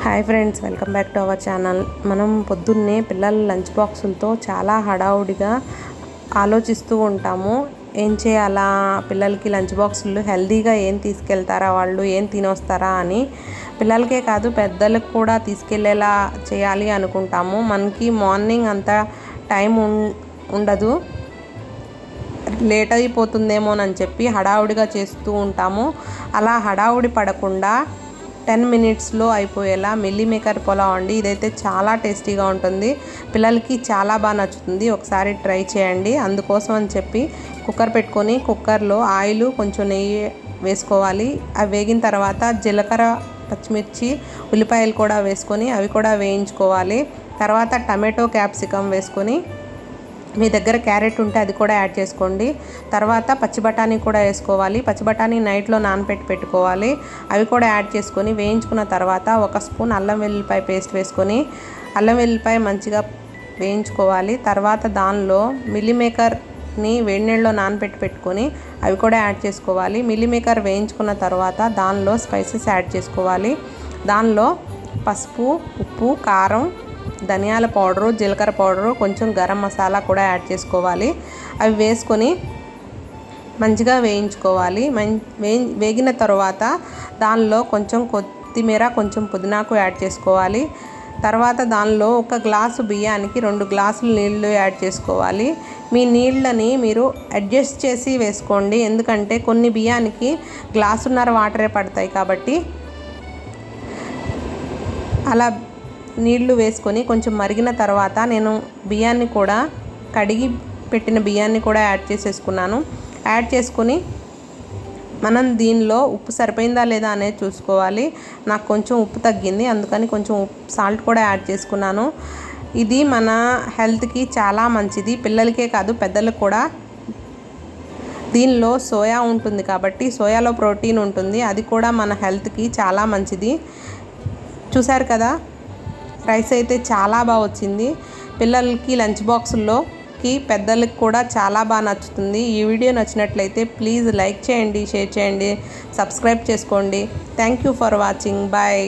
Hi friends, welcome back to our channel. మనం పొద్దున్నే పిల్లల లంచ్ బాక్సులతో చాలా హడావుడిగా ఆలోచిస్తూ ఉంటాము. ఏం చేయాలా, పిల్లలకి లంచ్ బాక్సులు హెల్తీగా ఏం తీసుకెళ్తారా, వాళ్ళు ఏం తినొస్తారా అని. పిల్లలకే కాదు పెద్దలకు కూడా తీసుకెళ్ళేలా చేయాలి అనుకుంటాము. మనకి మార్నింగ్ అంత టైం ఉండదు, లేట్ అయిపోతుందేమోనని చెప్పి హడావుడిగా చేస్తూ ఉంటాము. అలా హడావుడి పడకుండా 10 మినిట్స్లో అయిపోయేలా మిల్లీ మేకర్ పులావ్ అండి. ఇదైతే చాలా టేస్టీగా ఉంటుంది, పిల్లలకి చాలా బాగా నచ్చుతుంది. ఒకసారి ట్రై చేయండి. అందుకోసం అని చెప్పి కుక్కర్ పెట్టుకొని కుక్కర్లో ఆయిల్ కొంచెం నెయ్యి వేసుకోవాలి. అవి వేగిన తర్వాత జీలకర్ర, పచ్చిమిర్చి, ఉల్లిపాయలు కూడా వేసుకొని అవి కూడా వేయించుకోవాలి. తర్వాత టమాటో, క్యాప్సికమ్ వేసుకొని, మీ దగ్గర క్యారెట్ ఉంటే అది కూడా యాడ్ చేసుకోండి. తర్వాత పచ్చి బఠానీ కూడా వేసుకోవాలి. పచ్చి బఠానీ నైట్లో నానబెట్టి పెట్టుకోవాలి. అవి కూడా యాడ్ చేసుకొని వేయించుకున్న తర్వాత 1 స్పూన్ అల్లం వెల్లుల్లిపాయ పేస్ట్ వేసుకొని అల్లం వెల్లుల్లిపాయ మంచిగా వేయించుకోవాలి. తర్వాత దానిలో మిల్లీ మేకర్ని వేడి నీళ్ళలో నానబెట్టి పెట్టుకొని అవి కూడా యాడ్ చేసుకోవాలి. మిల్లీ మేకర్ వేయించుకున్న తర్వాత దానిలో స్పైసెస్ యాడ్ చేసుకోవాలి. దానిలో పసుపు, ఉప్పు, కారం, ధనియాల పౌడరు, జీలకర్ర పౌడరు, కొంచెం గరం మసాలా కూడా యాడ్ చేసుకోవాలి. అవి వేసుకొని మంచిగా వేయించుకోవాలి. వేగిన తర్వాత దానిలో కొంచెం కొత్తిమీర, కొంచెం పుదీనాకు యాడ్ చేసుకోవాలి. తర్వాత దానిలో 1 గ్లాసు బియ్యానికి 2 గ్లాసులు నీళ్లు యాడ్ చేసుకోవాలి. మీ నీళ్ళని మీరు అడ్జస్ట్ చేసి వేసుకోండి, ఎందుకంటే కొన్ని బియ్యానికి 1.5 గ్లాసున్నర వాటరే పడతాయి. కాబట్టి అలా నీళ్లు వేసుకొని కొంచెం మరిగిన తర్వాత నేను బియ్యాన్ని కూడా కడిగి పెట్టిన బియ్యాన్ని కూడా యాడ్ చేసేసుకున్నాను. యాడ్ చేసుకొని మనం దీనిలో ఉప్పు సరిపోయిందా లేదా అనేది చూసుకోవాలి. నాకు కొంచెం ఉప్పు తగ్గింది, అందుకని కొంచెం సాల్ట్ కూడా యాడ్ చేసుకున్నాను. ఇది మన హెల్త్కి చాలా మంచిది, పిల్లలకే కాదు పెద్దలకు కూడా. దీనిలో సోయా ఉంటుంది కాబట్టి సోయాలో ప్రోటీన్ ఉంటుంది, అది కూడా మన హెల్త్కి చాలా మంచిది. చూసారు కదా, రైస్ అయితే చాలా బాగా వచ్చింది. పిల్లలకి లంచ్ బాక్సుల్లోకి పెద్దలకు కూడా చాలా బాగా నచ్చుతుంది. ఈ వీడియో నచ్చినట్లయితే ప్లీజ్ లైక్ చేయండి, షేర్ చేయండి, సబ్స్క్రైబ్ చేసుకోండి. Thank you for watching. Bye.